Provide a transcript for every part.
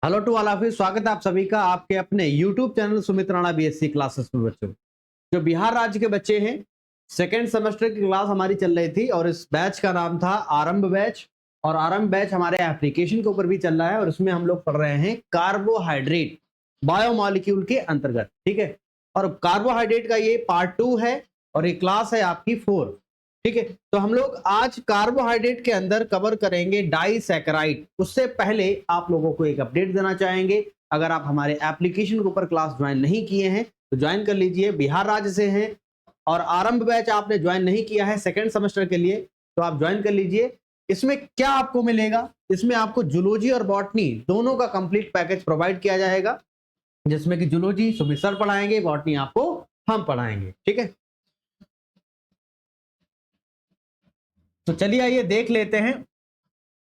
Hello to all of you, स्वागत है आप सभी का आपके अपने YouTube channel Sumit Rana BSc classes में। बच्चों जो बिहार राज्य के बच्चे हैं, सेकेंड सेमेस्टर की क्लास हमारी चल रही थी और इस बैच का नाम था आरंभ बैच। और आरंभ बैच हमारे एप्लीकेशन के ऊपर भी चल रहा है और इसमें हम लोग पढ़ रहे हैं कार्बोहाइड्रेट बायोमॉलिक्यूल के अंतर्गत। ठीक है, और कार्बोहाइड्रेट का ये पार्ट 2 है और ये क्लास है आपकी 4। ठीक है, तो हम लोग आज कार्बोहाइड्रेट के अंदर कवर करेंगे डाइसैकेराइड। उससे पहले आप लोगों को एक अपडेट देना चाहेंगे, अगर आप हमारे एप्लीकेशन के ऊपर क्लास ज्वाइन नहीं किए हैं तो ज्वाइन कर लीजिए। बिहार राज्य से हैं और आरंभ बैच आपने ज्वाइन नहीं किया है सेकेंड सेमेस्टर के लिए तो आप ज्वाइन कर लीजिए। इसमें क्या आपको मिलेगा, इसमें आपको जूलॉजी और बॉटनी दोनों का कंप्लीट पैकेज प्रोवाइड किया जाएगा, जिसमें कि जूलॉजी सुमित सर पढ़ाएंगे, बॉटनी आपको हम पढ़ाएंगे। ठीक है, तो चलिए आइए देख लेते हैं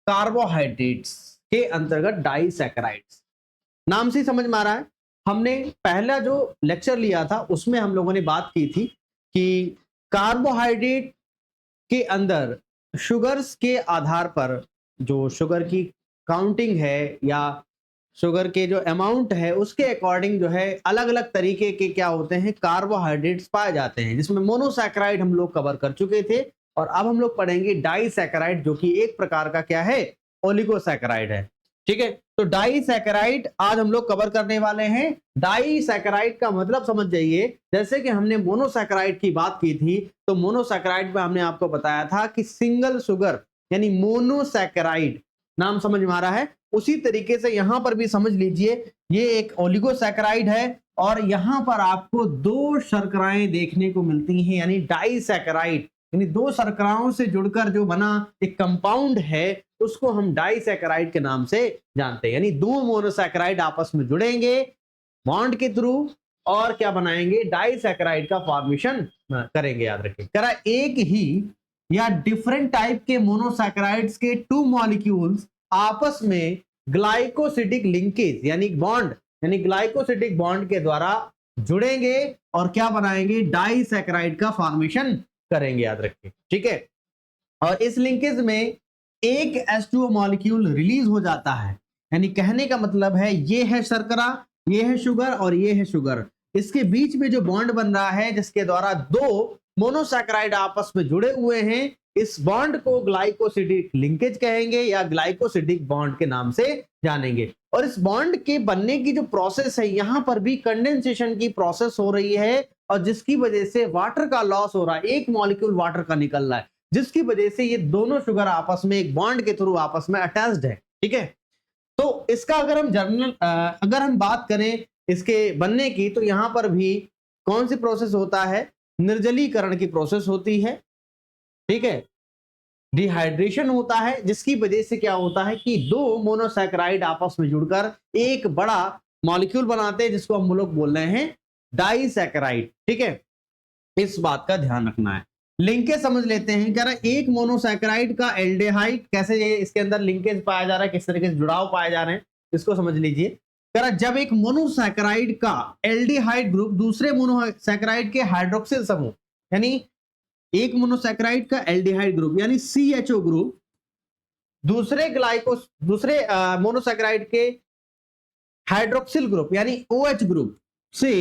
कार्बोहाइड्रेट्स के अंतर्गत डाइसैकेराइड्स। नाम से समझ में आ रहा है, हमने पहला जो लेक्चर लिया था उसमें हम लोगों ने बात की थी कि कार्बोहाइड्रेट के अंदर शुगर्स के आधार पर जो शुगर की काउंटिंग है या शुगर के जो अमाउंट है उसके अकॉर्डिंग जो है अलग अलग तरीके के क्या होते हैं कार्बोहाइड्रेट्स पाए जाते हैं, जिसमें मोनोसैकेराइड हम लोग कवर कर चुके थे और अब हम लोग पढ़ेंगे डाइसैकेराइड जो कि एक प्रकार का क्या है ओलिगोसैकेराइड है। ठीक है, तो डाइसैकेराइड आज हम लोग कवर करने वाले हैं। डाइसैकेराइड का मतलब समझ जाइए, जैसे कि हमने मोनोसैकेराइड की बात की थी तो मोनोसैकेराइड में हमने आपको बताया था कि सिंगल शुगर यानी मोनोसैकेराइड, नाम समझ में आ रहा है। उसी तरीके से यहां पर भी समझ लीजिए ये एक ओलिगोसैकेराइड है और यहां पर आपको दो शर्कराएं देखने को मिलती हैं यानी डाइसैकेराइड, यानी दो शर्कराओं से जुड़कर जो बना एक कंपाउंड है उसको हम डाइसैकेराइड के नाम से जानते हैं। यानी दो मोनोसैकेराइड आपस में जुड़ेंगे बॉन्ड के थ्रू और क्या बनाएंगे, डाइसैकेराइड का फॉर्मेशन करेंगे। याद रखें, करा एक ही या डिफरेंट टाइप के मोनोसैकेराइड्स के टू मॉलिक्यूल्स आपस में ग्लाइकोसिडिक लिंकेज यानी बॉन्ड यानी ग्लाइकोसिडिक बॉन्ड के द्वारा जुड़ेंगे और क्या बनाएंगे, डाइसैकेराइड का फॉर्मेशन करेंगे। याद रखिए, ठीक है। और इस लिंकेज में एक H2O मॉलिक्यूल रिलीज हो जाता है, यानी कहने का मतलब है ये है शर्करा, ये है शुगर और ये है शुगर, इसके बीच में जो बॉन्ड बन रहा है जिसके द्वारा दो मोनोसैकेराइड आपस में जुड़े हुए हैं, इस बॉन्ड को ग्लाइकोसिडिक लिंकेज कहेंगे या ग्लाइकोसिडिक बॉन्ड के नाम से जानेंगे। और इस बॉन्ड के बनने की जो प्रोसेस है यहां पर भी कंडेंसेशन की प्रोसेस हो रही है और जिसकी वजह से वाटर का लॉस हो रहा है, एक मॉलिक्यूल वाटर का निकल रहा है, जिसकी वजह से ये दोनों शुगर आपस में एक बॉन्ड के थ्रू आपस में अटैच्ड है। ठीक है, तो इसका अगर हम अगर हम बात करें इसके बनने की तो यहां पर भी कौन सी प्रोसेस होता है, निर्जलीकरण की प्रोसेस होती है। ठीक है, डिहाइड्रेशन होता है जिसकी वजह से क्या होता है कि दो मोनोसैकेराइड आपस में जुड़कर एक बड़ा मॉलिक्यूल बनाते हैं जिसको हम लोग बोल रहे हैं डाइसैकेराइड। ठीक है, इस बात का ध्यान रखना है। लिंकेज समझ लेते हैं, कह रहा एक मोनोसैकेराइड का एल्डिहाइड कैसे ये इसके अंदर लिंकेज पाया जा रहा है, किस तरीके से जुड़ाव पाए जा रहे हैं, इसको समझ लीजिए। कह रहा जब एक मोनोसैकेराइड का एल्डिहाइड ग्रुप दूसरे मोनोसैकेराइड के हाइड्रोक्सिल समूह यानी एक मोनोसैकेराइड का एल्डिहाइड ग्रुप यानी CHO ग्रुप दूसरे मोनोसैकेराइड के हाइड्रोक्सिल ग्रुप यानी OH ग्रुप से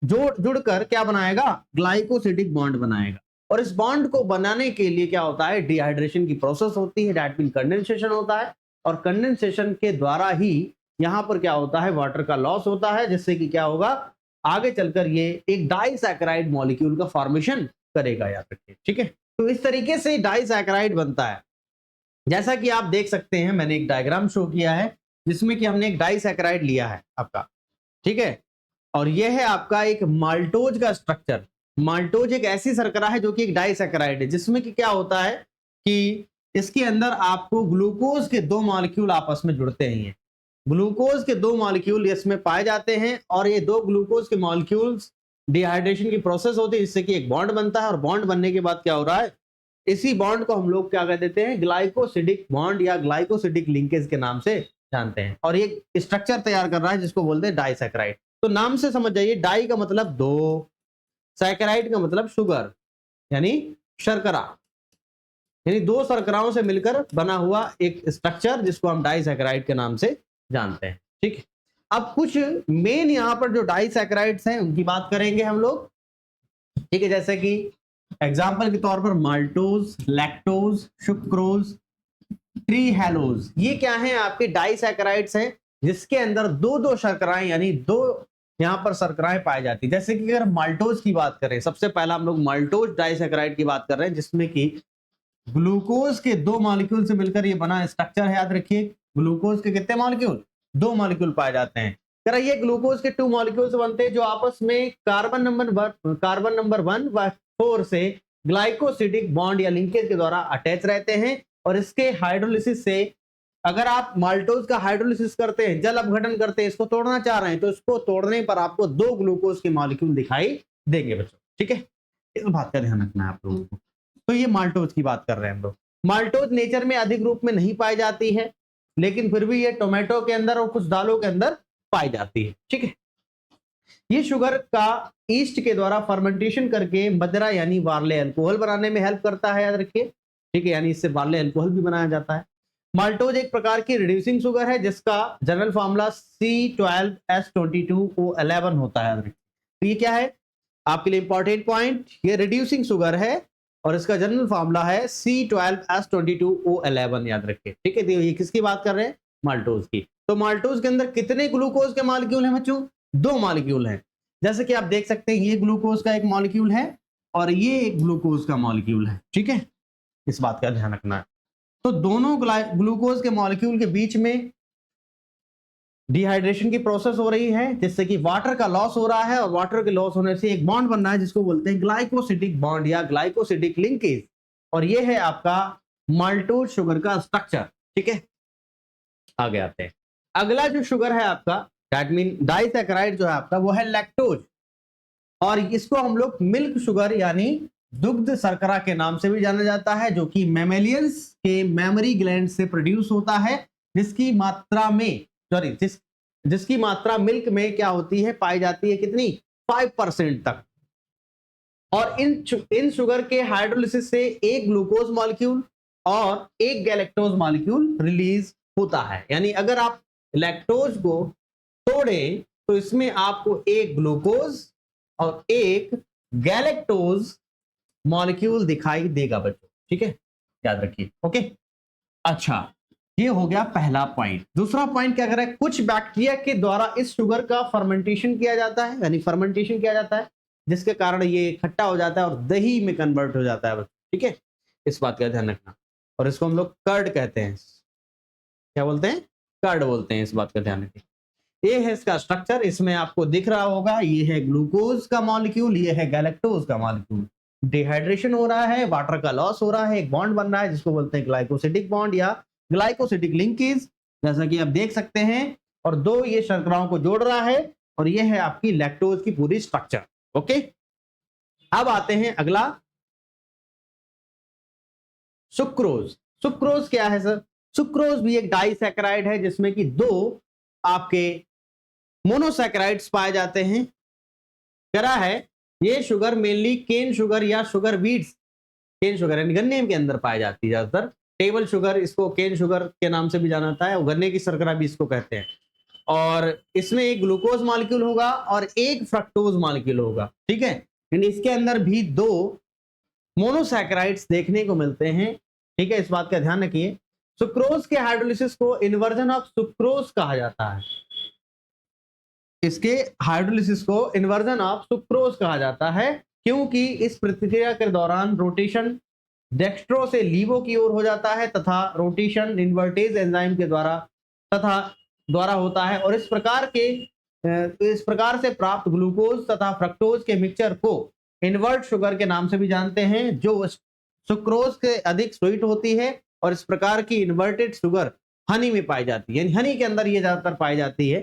जुड़कर क्या बनाएगा, ग्लाइकोसिडिक बॉन्ड बनाएगा। और इस बॉन्ड को बनाने के लिए क्या होता है, डिहाइड्रेशन की प्रोसेस होती है, दैट मीन कंडेंसेशन होता है और कंडेंसेशन के द्वारा ही यहां पर क्या होता है, वाटर का लॉस होता है, जिससे कि क्या होगा आगे चलकर ये एक डाइसैकेराइड मॉलिक्यूल का फॉर्मेशन करेगा। याद रखिए, ठीक है। तो इस तरीके से डाइसैकेराइड बनता है। जैसा कि आप देख सकते हैं मैंने एक डायग्राम शो किया है जिसमें कि हमने एक डाइसैकेराइड लिया है आपका, ठीक है, और यह है आपका एक माल्टोज का स्ट्रक्चर। माल्टोज एक ऐसी शर्करा है जो कि एक डाइसैकेराइड है जिसमें कि क्या होता है कि इसके अंदर आपको ग्लूकोज के दो मॉलिक्यूल आपस में जुड़ते हैं। ग्लूकोज के दो मॉलिक्यूल इसमें पाए जाते हैं और ये दो ग्लूकोज के मॉलिक्यूल्स डिहाइड्रेशन की प्रोसेस होती है जिससे कि एक बॉन्ड बनता है और बॉन्ड बनने के बाद क्या हो रहा है, इसी बॉन्ड को हम लोग क्या कह देते हैं, ग्लाइकोसिडिक बॉन्ड या ग्लाइकोसिडिक लिंकेज के नाम से जानते हैं। और ये स्ट्रक्चर तैयार कर रहा है जिसको बोलते हैं डाइसैकेराइड। तो नाम से समझ जाइए, डाई का मतलब दो, सैकेराइड का मतलब शुगर यानी शर्करा। यानी दो शर्कराओं से मिलकर बना हुआ एक स्ट्रक्चर जिसको हम डाइसैकेराइड के नाम से जानते हैं। ठीक है, अब कुछ मेन यहाँ पर जो डाइसैकेराइड्स हैं उनकी बात करेंगे हम लोग। ठीक है, जैसे कि एग्जाम्पल के तौर पर माल्टोज, लैक्टोज, सुक्रोज, ट्रीहेलोज, ये क्या है? आपके डाइसैकेराइड्स हैं जिसके अंदर दो दो शर्कराएं यानी दो यहाँ पर शर्कराएं पाई जाती है। जैसे कि अगर माल्टोज की बात करें, सबसे पहला हम लोग माल्टोज डाइसैकेराइड की बात कर रहे हैं जिसमें कि ग्लूकोज के दो मॉलिक्यूल से मिलकर ये बना स्ट्रक्चर है। याद रखिए, ग्लूकोज के कितने मॉलिक्यूल? दो मॉलिक्यूल पाए जाते हैं। ये ग्लूकोज के 2 मॉलिक्यूल से बनते हैं जो आपस में कार्बन नंबर 1 व 4 से ग्लाइकोसिडिक बॉन्ड या लिंकेज के द्वारा अटैच रहते हैं। और इसके हाइड्रोलिसिस से, अगर आप माल्टोज का हाइड्रोलिसिस करते हैं, जल अपघटन करते हैं, इसको तोड़ना चाह रहे हैं, तो इसको तोड़ने पर आपको 2 ग्लूकोज के मॉलिक्यूल दिखाई देंगे बच्चों। ठीक है, इस बात का ध्यान रखना है आप लोगों को। तो ये माल्टोज की बात कर रहे हैं हम लोग। माल्टोज नेचर में अधिक रूप में नहीं पाई जाती है, लेकिन फिर भी ये टोमेटो के अंदर और कुछ दालों के अंदर पाई जाती है। ठीक है, ये शुगर का ईस्ट के द्वारा फर्मेंटेशन करके मदिरा यानी बार्ले अल्कोहल बनाने में हेल्प करता है। याद रखिए, ठीक है, यानी इससे बार्ले अल्कोहल भी बनाया जाता है। माल्टोज एक प्रकार की रिड्यूसिंग शुगर है जिसका जनरल फॉर्मूला C12H22O11 होता है। याद रखिए, तो ये क्या है आपके लिए इंपॉर्टेंट पॉइंट, ये रिड्यूसिंग शुगर है और इसका जनरल फॉर्मूला है C12H22O11। याद रखिए, ठीक है। तो ये किसकी बात कर रहे हैं? माल्टोज की। तो माल्टोज के अंदर कितने ग्लूकोज के मॉलिक्यूल हैं बच्चों? 2 मॉलिक्यूल हैं। जैसे कि आप देख सकते हैं, ये ग्लूकोज का एक मॉलिक्यूल है और ये एक ग्लूकोज का मॉलिक्यूल है। ठीक है, इस बात का ध्यान रखना है। तो दोनों ग्लूकोज के मॉलिक्यूल के बीच में डिहाइड्रेशन की प्रोसेस हो रही है जिससे कि वाटर का लॉस हो रहा है और वाटर के लॉस होने से एक बॉन्ड बन रहा है जिसको बोलते हैं ग्लाइकोसिडिक बॉन्ड या ग्लाइकोसिडिक लिंकेज। और ये है आपका माल्टोज शुगर का स्ट्रक्चर। ठीक है, आगे आते हैं। अगला जो शुगर है आपका, दैट मीन डाइसैकेराइड जो है आपका, वो है लैक्टोज। और इसको हम लोग मिल्क शुगर यानी दुग्ध शर्करा के नाम से भी जाना जाता है, जो कि मैमेलियंस के मेमरी ग्लैंड से प्रोड्यूस होता है, जिसकी मात्रा में जिसकी मात्रा मिल्क में क्या होती है? पाई जाती है कितनी? 5% तक। और इन शुगर के हाइड्रोलिसिस से एक ग्लूकोज मॉलिक्यूल और एक गैलेक्टोज मॉलिक्यूल रिलीज होता है। यानी अगर आप लैक्टोज को तोड़ें तो इसमें आपको एक ग्लूकोज और एक गैलेक्टोज मॉलिक्यूल दिखाई देगा बच्चों। ठीक है, याद रखिए। ओके, अच्छा, ये हो गया पहला पॉइंट। दूसरा पॉइंट क्या कर रहा है? कुछ बैक्टीरिया के द्वारा इस शुगर का फर्मेंटेशन किया जाता है, यानी फर्मेंटेशन किया जाता है जिसके कारण ये खट्टा हो जाता है और दही में कन्वर्ट हो जाता है बच्चों। ठीक है, इस बात का ध्यान रखना। और इसको हम लोग कर्ड कहते हैं। क्या बोलते हैं? कर्ड बोलते हैं। इस बात का ध्यान रखिए। ये है इसका स्ट्रक्चर, इसमें आपको दिख रहा होगा, ये है ग्लूकोज का मॉलिक्यूल, ये है गैलेक्टोज का मॉलिक्यूल। डिहाइड्रेशन हो रहा है, वाटर का लॉस हो रहा है, एक बॉन्ड बन रहा है जिसको बोलते हैं ग्लाइकोसिडिक बॉन्ड या ग्लाइकोसिडिक लिंकेज, जैसा कि आप देख सकते हैं। और दो ये शर्कराओं को जोड़ रहा है और ये है आपकी लैक्टोज की पूरी स्ट्रक्चर। ओके, अब आते हैं अगला, सुक्रोज। सुक्रोज क्या है सर? सुक्रोज भी एक डाइसैकेराइड है जिसमें कि दो आपके मोनोसैकेराइड्स पाए जाते हैं। करा है ये शुगर मेनली केन शुगर या शुगर बीट्स, केन शुगर यानी गन्ने के अंदर पाई जाती है ज्यादातर। टेबल शुगर, इसको केन शुगर के नाम से भी जाना जाता है, गन्ने की शर्करा भी इसको कहते हैं। और इसमें एक ग्लूकोज मॉलिक्यूल होगा और एक फ्रक्टोज मॉलिक्यूल होगा। ठीक है, यानी इसके अंदर भी दो मोनोसैकेराइड्स देखने को मिलते हैं। ठीक है, इस बात का ध्यान रखिए। सुक्रोज के हाइड्रोलिसिस को इन्वर्जन ऑफ सुक्रोज कहा जाता है। इसके हाइड्रोलिसिस को इन्वर्जन ऑफ सुक्रोज कहा जाता है क्योंकि इस प्रक्रिया के दौरान रोटेशन डेक्स्ट्रो से लीवो की ओर हो जाता है तथा रोटेशन इन्वर्टेज एंजाइम के द्वारा होता है। और इस प्रकार से प्राप्त ग्लूकोज तथा फ्रक्टोज के मिक्सचर को इन्वर्ट शुगर के नाम से भी जानते हैं, जो सुक्रोज से अधिक स्वीट होती है। और इस प्रकार की इन्वर्टेड शुगर हनी में पाई जाती है, यानी हनी के अंदर ये ज्यादातर पाई जाती है।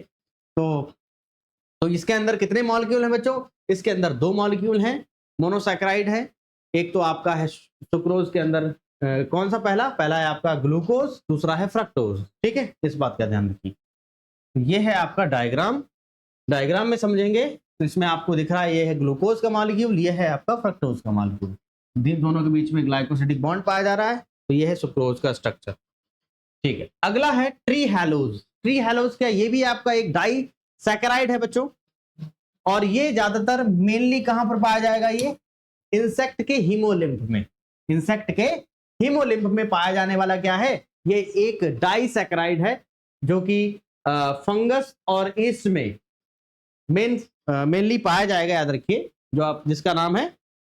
तो इसके अंदर कितने मॉलिक्यूल हैं बच्चों? इसके अंदर दो मॉलिक्यूल हैं, मोनोसैकेराइड है। एक तो आपका है सुक्रोज के अंदर कौन सा? पहला है आपका ग्लूकोज, दूसरा है फ्रक्टोज। ठीक है, इस बात का ध्यान रखिए। ये है आपका डायग्राम में समझेंगे तो इसमें आपको दिख रहा है ये है ग्लूकोज का मॉलिक्यूल, ये है आपका फ्रक्टोज का मॉलिक्यूल। दोनों के बीच में ग्लाइकोसिडिक बॉन्ड पाया जा रहा है, तो ये है सुक्रोज का स्ट्रक्चर। ठीक है, अगला है ट्री हेलोज। ट्री हेलोज क्या, ये भी आपका एक डाई सैकेराइड है बच्चों, और ये ज्यादातर मेनली कहां पर पाया जाएगा, ये इंसेक्ट के हीमोलिम्फ में। इंसेक्ट के हीमोलिम्फ में पाया जाने वाला क्या है, ये एक डाइसैकेराइड है जो कि फंगस और ईस्ट में मेनली पाया जाएगा, याद रखिए, जो आप जिसका नाम है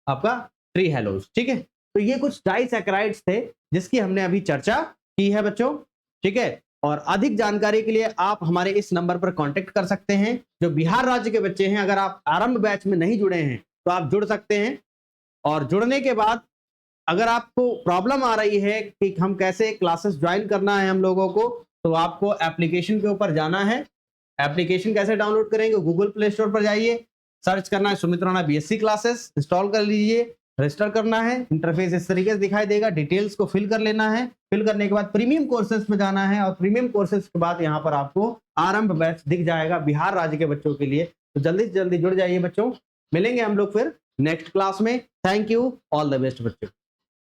आपका ट्री हेलोज। ठीक है, तो ये कुछ डाइसैकेराइड्स थे जिसकी हमने अभी चर्चा की है बच्चों। ठीक है, और अधिक जानकारी के लिए आप हमारे इस नंबर पर कांटेक्ट कर सकते हैं। जो बिहार राज्य के बच्चे हैं, अगर आप आरंभ बैच में नहीं जुड़े हैं तो आप जुड़ सकते हैं, और जुड़ने के बाद अगर आपको प्रॉब्लम आ रही है कि हम कैसे क्लासेस ज्वाइन करना है हम लोगों को, तो आपको एप्लीकेशन के ऊपर जाना है। एप्लीकेशन कैसे डाउनलोड करेंगे, गूगल प्ले स्टोर पर जाइए, सर्च करना है Sumit Rana BSc classes, install कर लीजिए, रजिस्टर करना है। इंटरफेस इस तरीके से दिखाई देगा, डिटेल्स को फिल कर लेना है। फिल करने के बाद प्रीमियम कोर्सेज में जाना है, और प्रीमियम कोर्सेज के बाद यहाँ पर आपको आरंभ बैच दिख जाएगा बिहार राज्य के बच्चों के लिए। तो जल्दी से जल्दी जुड़ जाइए बच्चों। मिलेंगे हम लोग फिर नेक्स्ट क्लास में। Thank you, all the best बच्चों।